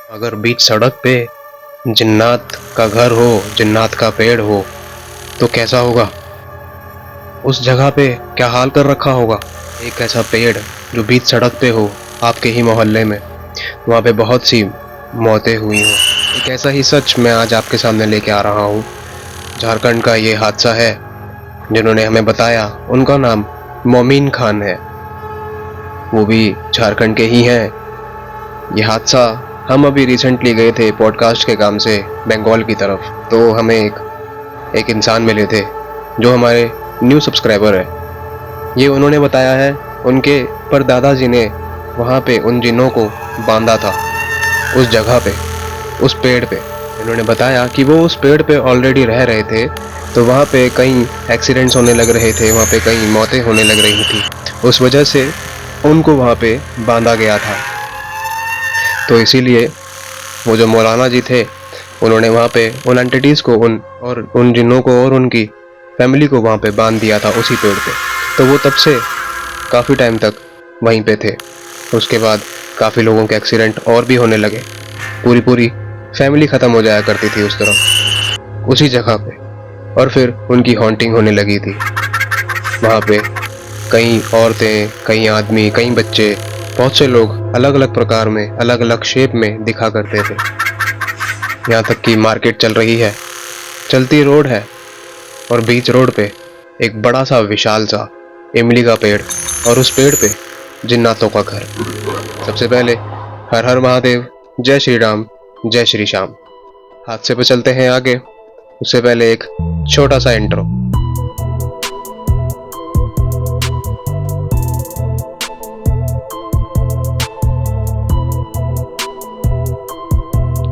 अगर बीच सड़क पे जिन्नात का घर हो, जिन्नात का पेड़ हो, तो कैसा होगा? उस जगह पे क्या हाल कर रखा होगा? एक ऐसा पेड़ जो बीच सड़क पे हो, आपके ही मोहल्ले में, वहाँ पे बहुत सी मौतें हुई हों। एक ऐसा ही सच मैं आज आपके सामने लेके आ रहा हूँ। झारखंड का ये हादसा है, जिन्होंने हमें बताया उनका नाम मोमीन खान है, वो भी झारखंड के ही हैं। ये हादसा हम अभी रिसेंटली गए थे पॉडकास्ट के काम से बंगाल की तरफ, तो हमें एक इंसान मिले थे जो हमारे न्यू सब्सक्राइबर है। ये उन्होंने बताया है उनके परदादा जी ने वहाँ पे उन जिन्नों को बांधा था, उस जगह पे, उस पेड़ पे। इन्होंने बताया कि वो उस पेड़ पे ऑलरेडी रह रहे थे, तो वहाँ पे कई एक्सीडेंट्स होने लग रहे थे, वहाँ पे कई मौतें होने लग रही थी, उस वजह से उनको वहाँ पे बांधा गया था। तो इसीलिए वो जो मौलाना जी थे, उन्होंने वहाँ पे उन एंटिटीज़ को, उन जिन्नों को और उनकी फैमिली को वहाँ पे बांध दिया था उसी पेड़ पे। तो वो तब से काफ़ी टाइम तक वहीं पे थे। उसके बाद काफ़ी लोगों के एक्सीडेंट और भी होने लगे, पूरी पूरी फैमिली ख़त्म हो जाया करती थी उस तरफ, उसी जगह पे। और फिर उनकी हॉन्टिंग होने लगी थी वहाँ पे। कई औरतें, कई आदमी, कई बच्चे, बहुत से लोग अलग अलग प्रकार में, अलग अलग शेप में दिखा करते थे। यहाँ तक कि मार्केट चल रही है, चलती रोड है, और बीच रोड पे एक बड़ा सा विशाल सा इमली का पेड़, और उस पेड़ पे जिन्नातों का घर। सबसे पहले हर हर महादेव, जय श्री राम, जय श्री श्याम। हादसे पे चलते हैं आगे, उससे पहले एक छोटा सा इंट्रो।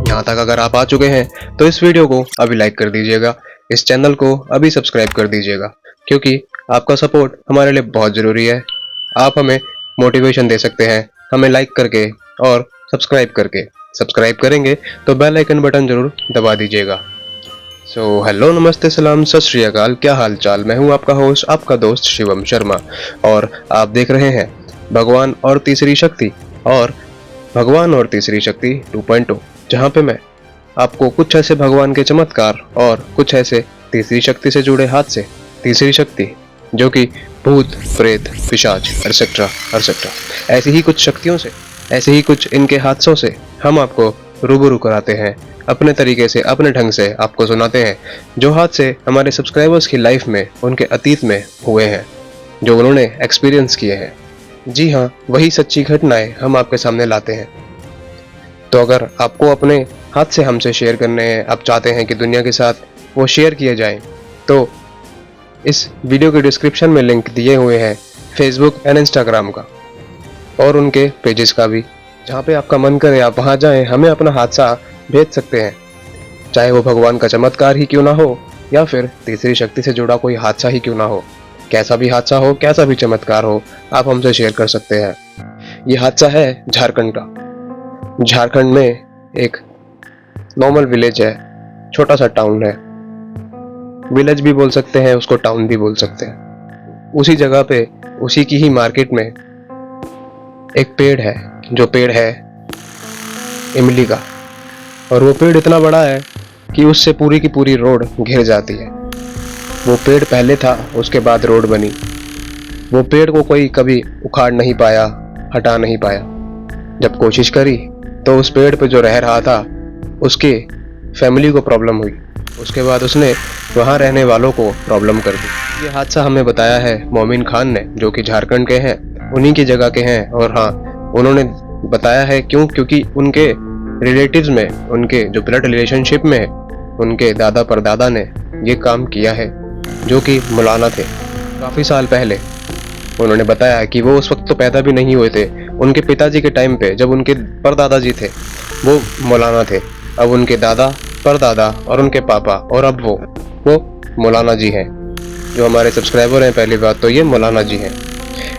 यहाँ तक अगर आप आ चुके हैं तो इस वीडियो को अभी लाइक कर दीजिएगा, इस चैनल को अभी सब्सक्राइब कर दीजिएगा, क्योंकि आपका सपोर्ट हमारे लिए बहुत ज़रूरी है। आप हमें मोटिवेशन दे सकते हैं, हमें लाइक करके और सब्सक्राइब करके। सब्सक्राइब करेंगे तो बेल आइकन बटन ज़रूर दबा दीजिएगा। सो हेलो, नमस्ते, सलाम, सत श्री अकाल, क्या हाल चाल। मैं हूँ आपका होस्ट, आपका दोस्त शिवम शर्मा, और आप देख रहे हैं भगवान और तीसरी शक्ति, और भगवान और तीसरी शक्ति 2.0, जहाँ पे मैं आपको कुछ ऐसे भगवान के चमत्कार और कुछ ऐसे तीसरी शक्ति से जुड़े हादसे, तीसरी शक्ति जो कि भूत, प्रेत, पिशाच, एटसेट्रा एटसेट्रा, ऐसी ही कुछ शक्तियों से, ऐसे ही कुछ इनके हादसों से हम आपको रूबरू कराते हैं, अपने तरीके से, अपने ढंग से आपको सुनाते हैं, जो हादसे हमारे सब्सक्राइबर्स की लाइफ में, उनके अतीत में हुए हैं, जो उन्होंने एक्सपीरियंस किए हैं। जी हाँ, वही सच्ची घटनाएं हम आपके सामने लाते हैं। तो अगर आपको अपने हाथ से हमसे शेयर करने हैं, आप चाहते हैं कि दुनिया के साथ वो शेयर किए जाएं, तो इस वीडियो के डिस्क्रिप्शन में लिंक दिए हुए हैं फेसबुक एंड इंस्टाग्राम का, और उनके पेजेस का भी। जहाँ पे आपका मन करे आप वहाँ जाएं, हमें अपना हादसा भेज सकते हैं, चाहे वो भगवान का चमत्कार ही क्यों ना हो, या फिर तीसरी शक्ति से जुड़ा कोई हादसा ही क्यों ना हो। कैसा भी हादसा हो, कैसा भी चमत्कार हो, आप हमसे शेयर कर सकते हैं। ये हादसा है झारखंड का। झारखंड में एक नॉर्मल विलेज है, छोटा सा टाउन है, विलेज भी बोल सकते हैं उसको, टाउन भी बोल सकते हैं। उसी जगह पे, उसी की ही मार्केट में एक पेड़ है, जो पेड़ है इमली का, और वो पेड़ इतना बड़ा है कि उससे पूरी की पूरी रोड घिर जाती है। वो पेड़ पहले था, उसके बाद रोड बनी। वो पेड़ को कोई कभी उखाड़ नहीं पाया, हटा नहीं पाया। जब कोशिश करी तो उस पेड़ पे जो रह रहा था, उसके फैमिली को प्रॉब्लम हुई, उसके बाद उसने वहाँ रहने वालों को प्रॉब्लम कर दी। ये हादसा हमें बताया है मोमीन खान ने, जो कि झारखंड के हैं, उन्हीं की जगह के हैं। और हाँ, उन्होंने बताया है क्योंकि उनके रिलेटिव्स में, उनके जो ब्लड रिलेशनशिप में है, उनके दादा परदादा ने ये काम किया है, जो कि मौलाना थे काफ़ी साल पहले। उन्होंने बताया कि वो उस वक्त तो पैदा भी नहीं हुए थे, उनके पिताजी के टाइम पे, जब उनके परदादा जी थे वो मौलाना थे। अब उनके दादा, परदादा और उनके पापा, और अब वो मौलाना जी हैं, जो हमारे सब्सक्राइबर हैं। पहली बात तो ये मौलाना जी हैं।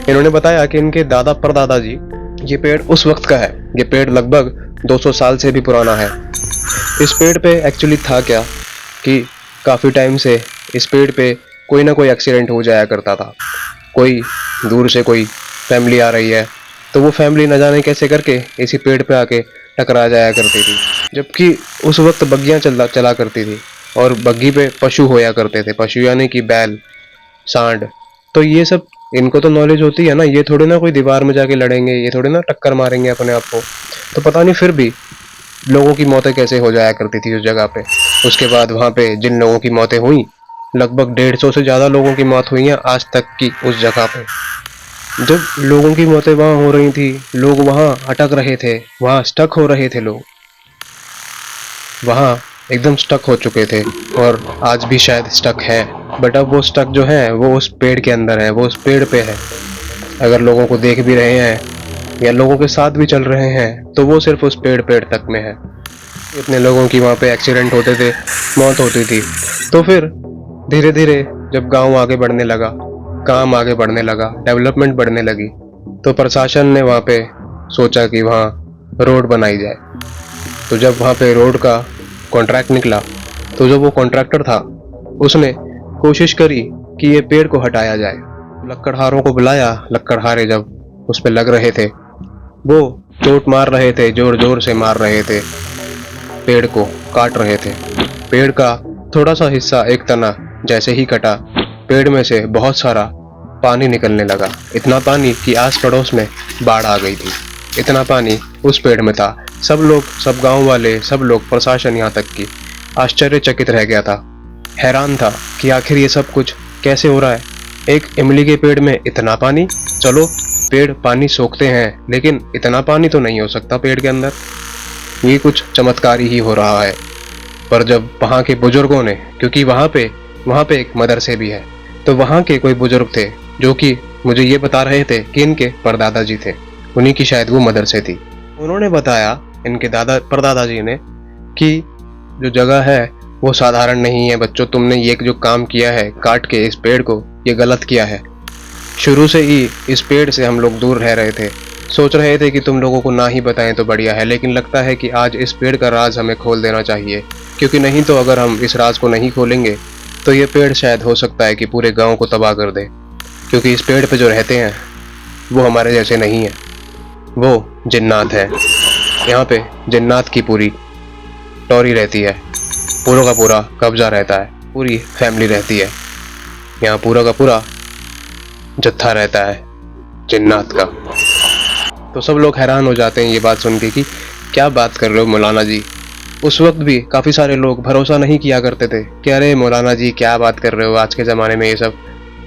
इन्होंने बताया कि इनके दादा परदादा जी, ये पेड़ उस वक्त का है, ये पेड़ लगभग 200 साल से भी पुराना है। इस पेड़ पे एक्चुअली था क्या कि काफ़ी टाइम से इस पेड़ पे कोई ना कोई एक्सीडेंट हो जाया करता था। कोई दूर से कोई फैमिली आ रही है, तो वो फैमिली न जाने कैसे करके इसी पेड़ पे आके टकरा जाया करती थी, जबकि उस वक्त बग्गियां चला करती थी और बग्गी पे पशु होया करते थे, पशु यानी कि बैल, सांड। तो ये सब इनको तो नॉलेज होती है ना, ये थोड़ी ना कोई दीवार में जाके लड़ेंगे, ये थोड़ी ना टक्कर मारेंगे अपने आप को। तो पता नहीं फिर भी लोगों की मौतें कैसे हो जाया करती थी उस जगह पे। उसके बाद वहां पे जिन लोगों की मौतें हुई, लगभग 150 से ज्यादा लोगों की मौत हुई है आज तक की उस जगह पे। जब लोगों की मौतें वहां हो रही थी, लोग वहां अटक रहे थे, वहां स्टक हो रहे थे, लोग वहां एकदम स्टक हो चुके थे और आज भी शायद स्टक है। बट अब वो स्टक जो है वो उस पेड़ के अंदर है, वो उस पेड़ पे है। अगर लोगों को देख भी रहे हैं या लोगों के साथ भी चल रहे हैं तो वो सिर्फ उस पेड़ तक में है। इतने लोगों की वहाँ पे एक्सीडेंट होते थे, मौत होती थी। तो फिर धीरे धीरे जब गांव आगे बढ़ने लगा, काम आगे बढ़ने लगा, डेवलपमेंट बढ़ने लगी, तो प्रशासन ने वहाँ पे सोचा कि वहाँ रोड बनाई जाए। तो जब वहाँ पे रोड का कॉन्ट्रैक्ट निकला, तो जो वो कॉन्ट्रैक्टर था उसने कोशिश करी कि ये पेड़ को हटाया जाए। लक्कड़हारों को बुलाया, लक्कड़हारे जब उस पे लग रहे थे, वो चोट मार रहे थे, जोर जोर से मार रहे थे, पेड़ को काट रहे थे। पेड़ का थोड़ा सा हिस्सा, एक तना जैसे ही कटा, पेड़ में से बहुत सारा पानी निकलने लगा। इतना पानी कि आस पड़ोस में बाढ़ आ गई थी, इतना पानी उस पेड़ में था। सब लोग, सब गांव वाले, सब लोग, प्रशासन यहाँ तक कि आश्चर्यचकित रह गया था, हैरान था कि आखिर ये सब कुछ कैसे हो रहा है। एक इमली के पेड़ में इतना पानी, चलो पेड़ पानी सोखते हैं, लेकिन इतना पानी तो नहीं हो सकता पेड़ के अंदर, ये कुछ चमत्कार ही हो रहा है। पर जब वहाँ के बुजुर्गों ने, क्योंकि वहाँ पे एक मदरसे भी है, तो वहाँ के कोई बुजुर्ग थे जो कि मुझे ये बता रहे थे कि इनके परदादा जी थे, उन्हीं की शायद वो मदरसे थी। उन्होंने बताया इनके परदादा जी ने कि जो जगह है वो साधारण नहीं है बच्चों, तुमने ये जो काम किया है काट के इस पेड़ को, ये गलत किया है। शुरू से ही इस पेड़ से हम लोग दूर रह रहे थे, सोच रहे थे कि तुम लोगों को ना ही बताएं तो बढ़िया है, लेकिन लगता है कि आज इस पेड़ का राज हमें खोल देना चाहिए, क्योंकि नहीं तो अगर हम इस राज को नहीं खोलेंगे तो ये पेड़ शायद हो सकता है कि पूरे गांव को तबाह कर दे। क्योंकि इस पेड़ पे जो रहते हैं वो हमारे जैसे नहीं है, वो जिन्नात है। यहाँ पे जिन्नात की पूरी टोरी रहती है, पूरा का पूरा कब्जा रहता है, पूरी फैमिली रहती है, यहाँ पूरा का पूरा जत्था रहता है जिन्नात का। तो सब लोग हैरान हो जाते हैं ये बात सुन के कि क्या बात कर रहे हो मौलाना जी। उस वक्त भी काफ़ी सारे लोग भरोसा नहीं किया करते थे कि अरे मौलाना जी क्या बात कर रहे हो, आज के ज़माने में ये सब,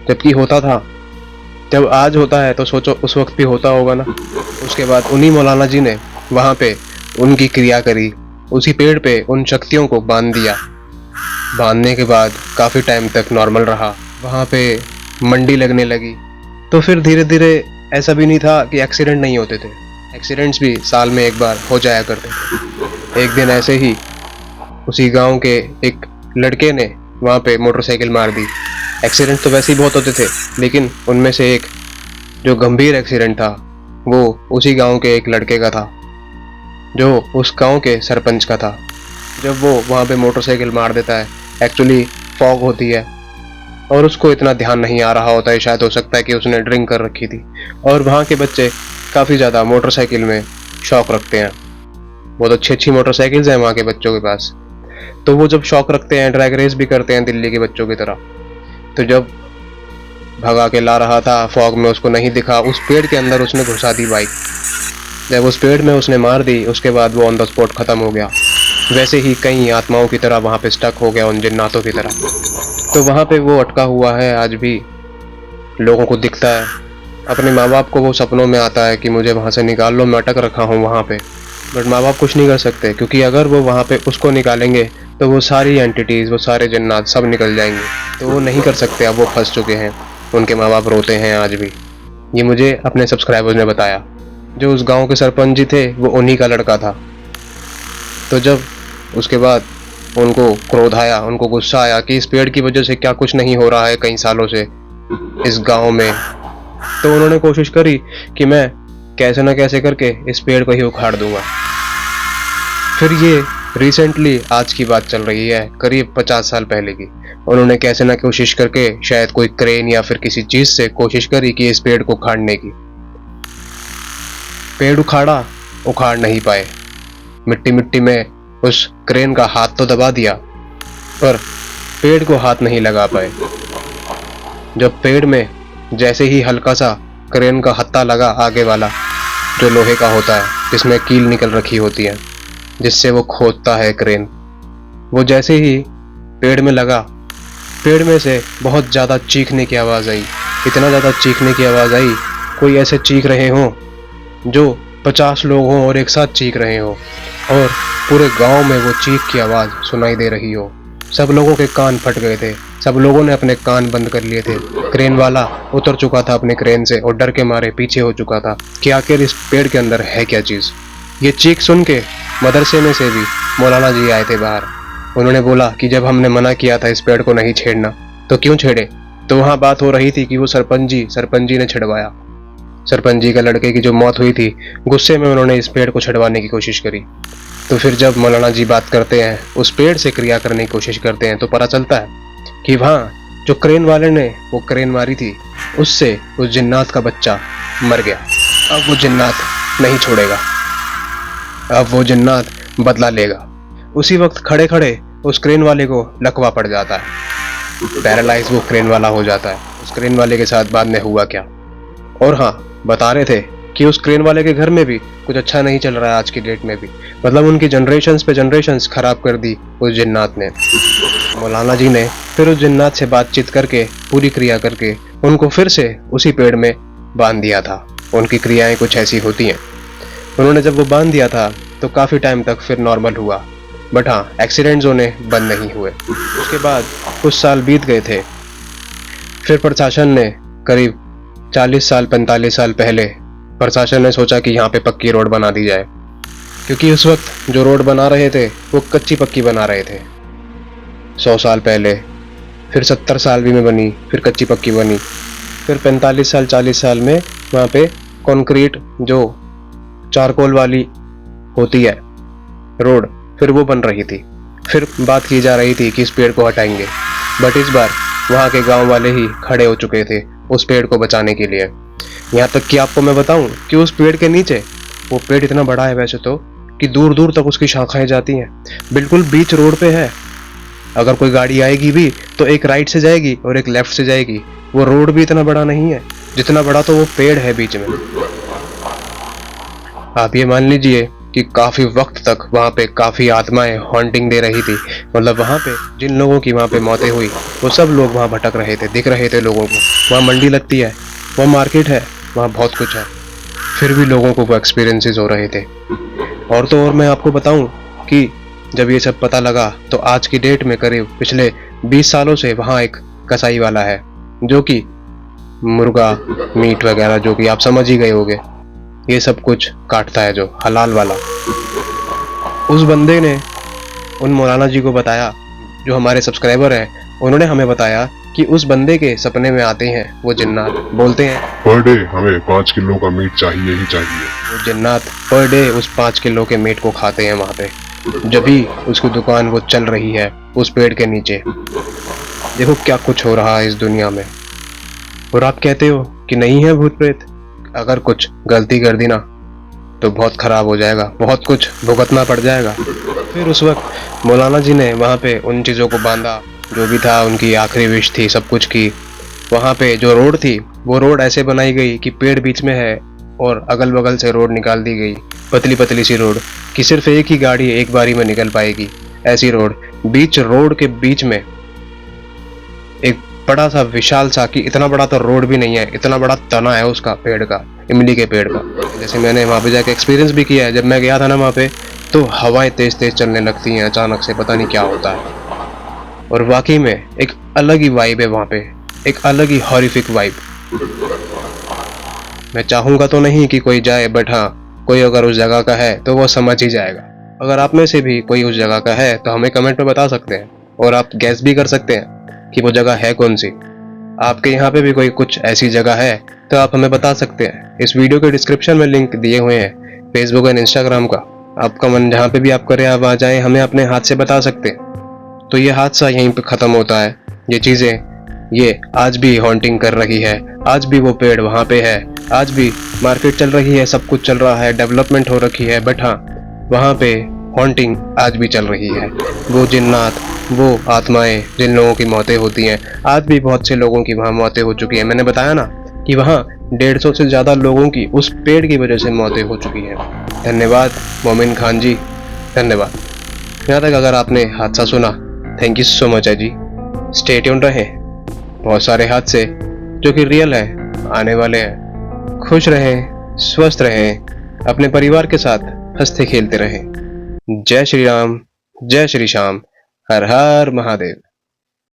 जबकि होता था। जब आज होता है तो सोचो उस वक्त भी होता होगा ना। उसके बाद उन्हीं मौलाना जी ने वहाँ पे उनकी क्रिया करी, उसी पेड़ पे उन शक्तियों को बांध दिया। बांधने के बाद काफ़ी टाइम तक नॉर्मल रहा, वहाँ पे मंडी लगने लगी। तो फिर धीरे धीरे ऐसा भी नहीं था कि एक्सीडेंट नहीं होते थे, एक्सीडेंट्स भी साल में एक बार हो जाया करते थे। एक दिन ऐसे ही उसी गांव के एक लड़के ने वहाँ पे मोटरसाइकिल मार दी। एक्सीडेंट तो वैसे ही बहुत होते थे, लेकिन उनमें से एक जो गंभीर एक्सीडेंट था वो उसी गांव के एक लड़के का था, जो उस गांव के सरपंच का था। जब वो वहाँ पे मोटरसाइकिल मार देता है, एक्चुअली फॉग होती है और उसको इतना ध्यान नहीं आ रहा होता है, शायद हो सकता है कि उसने ड्रिंक कर रखी थी। और वहाँ के बच्चे काफ़ी ज़्यादा मोटरसाइकिल में शौक रखते हैं, बहुत अच्छी अच्छी मोटरसाइकिल्स हैं वहाँ के बच्चों के पास। तो वो जब शौक रखते हैं, ड्रैग रेस भी करते हैं दिल्ली के बच्चों की तरह। तो जब भगा के ला रहा था फॉग में, उसको नहीं दिखा, उस पेड़ के अंदर उसने घुसा दी बाइक। जब उस पेड़ में उसने मार दी, उसके बाद वो ऑन द स्पॉट ख़त्म हो गया। वैसे ही कई आत्माओं की तरह वहाँ पे स्टक हो गया, उन जिन्नातों की तरह। तो वहाँ पे वो अटका हुआ है, आज भी लोगों को दिखता है। अपने माँ बाप को वो सपनों में आता है कि मुझे वहाँ से निकाल लो, मैं अटक रखा हूँ वहाँ पे। बट माँ बाप कुछ नहीं कर सकते, क्योंकि अगर वो वहाँ पे उसको निकालेंगे तो वो सारी एंटिटीज़, वो सारे जिन्नात सब निकल जाएंगे। तो वो नहीं कर सकते, अब वो फंस चुके हैं। उनके माँ बाप रोते हैं आज भी। ये मुझे अपने सब्सक्राइबर्स ने बताया। जो उस गाँव के सरपंच जी थे वो उन्हीं का लड़का था। तो जब उसके बाद उनको क्रोध आया, उनको गुस्सा आया कि इस पेड़ की वजह से क्या कुछ नहीं हो रहा है कई सालों से इस गांव में, तो उन्होंने कोशिश करी कि मैं कैसे ना कैसे करके इस पेड़ को ही उखाड़ दूंगा। फिर ये रिसेंटली आज की बात चल रही है, करीब 50 साल पहले की। उन्होंने कैसे ना कोशिश करके, शायद कोई क्रेन या फिर किसी चीज से कोशिश करी कि इस पेड़ को उखाड़ने की। पेड़ उखाड़ा, उखाड़ नहीं पाए। मिट्टी मिट्टी में उस क्रेन का हाथ तो दबा दिया, पर पेड़ को हाथ नहीं लगा पाए। जब पेड़ में जैसे ही हल्का सा क्रेन का हत्था लगा, आगे वाला जो लोहे का होता है जिसमें कील निकल रखी होती है जिससे वो खोदता है क्रेन, वो जैसे ही पेड़ में लगा, पेड़ में से बहुत ज़्यादा चीखने की आवाज़ आई। इतना ज़्यादा चीखने की आवाज़ आई, कोई ऐसे चीख रहे हों जो 50 लोग हों और एक साथ चीख रहे हों, और पूरे गांव में वो चीख की आवाज़ सुनाई दे रही हो। सब लोगों के कान फट गए थे, सब लोगों ने अपने कान बंद कर लिए थे। क्रेन वाला उतर चुका था अपने क्रेन से और डर के मारे पीछे हो चुका था कि आखिर इस पेड़ के अंदर है क्या चीज़। ये चीख सुन के मदरसे में से भी मौलाना जी आए थे बाहर। उन्होंने बोला कि जब हमने मना किया था इस पेड़ को नहीं छेड़ना तो क्यों छेड़े। तो वहाँ बात हो रही थी कि वो सरपंच जी ने छड़वाया। सरपंच जी के लड़के की जो मौत हुई थी, गुस्से में उन्होंने इस पेड़ को छड़वाने की कोशिश करी। तो फिर जब मौलाना जी बात करते हैं, उस पेड़ से क्रिया करने की कोशिश करते हैं, तो पता चलता है कि वहाँ जो क्रेन वाले ने वो क्रेन मारी थी, उससे उस जिन्नात का बच्चा मर गया। अब वो जिन्नात नहीं छोड़ेगा, अब वो जिन्नात बदला लेगा। उसी वक्त खड़े खड़े उस क्रेन वाले को लकवा पड़ जाता है, पैरालाइज वो क्रेन वाला हो जाता है। उस क्रेन वाले के साथ बाद में हुआ क्या। और हाँ, बता रहे थे कि उस क्रेन वाले के घर में भी कुछ अच्छा नहीं चल रहा है आज की डेट में भी, मतलब उनकी जनरेशन्स पे जनरेशन्स खराब कर दी उस जिन्नात ने। मौलाना जी ने फिर उस जिन्नात से बातचीत करके, पूरी क्रिया करके उनको फिर से उसी पेड़ में बांध दिया था। उनकी क्रियाएं कुछ ऐसी होती हैं। उन्होंने जब वो बांध दिया था तो काफ़ी टाइम तक फिर नॉर्मल हुआ, बट हाँ, एक्सीडेंट्स होने बंद नहीं हुए। उसके बाद कुछ साल बीत गए थे। फिर प्रशासन ने करीब 40 साल 45 साल पहले प्रशासन ने सोचा कि यहाँ पे पक्की रोड बना दी जाए, क्योंकि उस वक्त जो रोड बना रहे थे वो कच्ची पक्की बना रहे थे। 100 साल पहले, फिर 70 साल भी में बनी, फिर कच्ची पक्की बनी, फिर 45 साल 40 साल में वहाँ पे कंक्रीट जो चारकोल वाली होती है रोड, फिर वो बन रही थी। फिर बात की जा रही थी कि इस पेड़ को हटाएंगे, बट इस बार वहाँ के गांव वाले ही खड़े हो चुके थे उस पेड़ को बचाने के लिए। यहाँ तक कि आपको मैं बताऊं कि उस पेड़ के नीचे, वो पेड़ इतना बड़ा है वैसे तो कि दूर दूर तक उसकी शाखाएं जाती हैं, बिल्कुल बीच रोड पे है। अगर कोई गाड़ी आएगी भी तो एक राइट से जाएगी और एक लेफ्ट से जाएगी। वो रोड भी इतना बड़ा नहीं है जितना बड़ा तो वो पेड़ है बीच में। आप ये मान लीजिए कि काफी वक्त तक वहाँ पे काफी आत्माएं हॉन्टिंग दे रही थी, मतलब वहाँ पे जिन लोगों की वहाँ पे मौतें हुई वो सब लोग वहाँ भटक रहे थे, दिख रहे थे लोगों को। वहाँ मंडी लगती है, वहाँ मार्केट है, वहाँ बहुत कुछ है, फिर भी लोगों को वो एक्सपीरियंसेस हो रहे थे। और तो और मैं आपको बताऊं कि जब ये सब पता लगा तो आज की डेट में करीब पिछले 20 सालों से वहाँ एक कसाई वाला है जो कि मुर्गा मीट वगैरह, जो कि आप समझ ही गए होंगे, ये सब कुछ काटता है, जो हलाल वाला। उस बंदे ने उन मौलाना जी को बताया, जो हमारे सब्सक्राइबर हैं, उन्होंने हमें बताया कि उस बंदे के सपने में आते हैं वो जिन्नात, बोलते हैं पर डे हमें 5 किलो का मीट चाहिए ही चाहिए। वो जिन्नात पर डे उस 5 किलो के मीट को खाते हैं वहाँ पे, जब भी उसकी दुकान वो चल रही है उस पेड़ के नीचे। देखो क्या कुछ हो रहा है इस दुनिया में। और आप कहते हो कि नहीं है भूत प्रेत, अगर कुछ गलती कर दी ना तो बहुत खराब हो जाएगा, बहुत कुछ भुगतना पड़ जाएगा। फिर उस वक्त मौलाना जी ने वहाँ पे उन चीज़ों को बांधा, जो भी था, उनकी आखिरी विश थी, सब कुछ की। वहाँ पे जो रोड थी वो रोड ऐसे बनाई गई कि पेड़ बीच में है और अगल बगल से रोड निकाल दी गई, पतली पतली सी रोड कि सिर्फ एक ही गाड़ी एक बारी में निकल पाएगी, ऐसी रोड। बीच रोड के बीच में एक बड़ा सा विशाल सा, कि इतना बड़ा तो रोड भी नहीं है, इतना बड़ा तना है उसका पेड़ का, इमली के पेड़ का। जैसे मैंने वहाँ पे जाके एक्सपीरियंस भी किया है, जब मैं गया था ना वहाँ पे, तो हवाएं तेज तेज चलने लगती हैं अचानक से, पता नहीं क्या होता है। और वाकई में एक अलग ही वाइब है वहाँ पे, एक अलग ही हॉरिफिक वाइब। मैं चाहूँगा तो नहीं कि कोई जाए, बट हाँ, कोई अगर उस जगह का है तो वो समझ ही जाएगा। अगर आप में से भी कोई उस जगह का है तो हमें कमेंट में बता सकते हैं, और आप गैस भी कर सकते हैं कि वो जगह है कौन सी। आपके यहाँ पे भी कोई कुछ ऐसी जगह है तो आप हमें बता सकते हैं। इस वीडियो के डिस्क्रिप्शन में लिंक दिए हुए हैं फेसबुक एंड इंस्टाग्राम का, आपका मन जहाँ पे भी आप करें आप वहाँ जाएँ, हमें अपने हाथ से बता सकते हैं। तो ये हादसा यहीं पे ख़त्म होता है। ये चीज़ें ये आज भी हॉन्टिंग कर रही है, आज भी वो पेड़ वहाँ पे है, आज भी मार्केट चल रही है, सब कुछ चल रहा है, डेवलपमेंट हो रखी है, बट हाँ, वहाँ पे हॉन्टिंग आज भी चल रही है। वो जिन्नात, वो आत्माएं जिन लोगों की मौतें होती हैं, आज भी बहुत से लोगों की वहाँ मौतें हो चुकी हैं। मैंने बताया ना कि वहाँ 150 से ज़्यादा लोगों की उस पेड़ की वजह से मौतें हो चुकी हैं। धन्यवाद मोमिन खान जी, धन्यवाद। यहाँ तक अगर आपने हादसा सुना, थैंक यू सो मच है जी। स्टे ट्यून्ड रहें, बहुत सारे हादसे जो कि रियल हैं आने वाले हैं। खुश रहें, स्वस्थ रहें, अपने परिवार के साथ हंसते खेलते रहें। जय श्री राम, जय श्री श्याम, हर हर महादेव।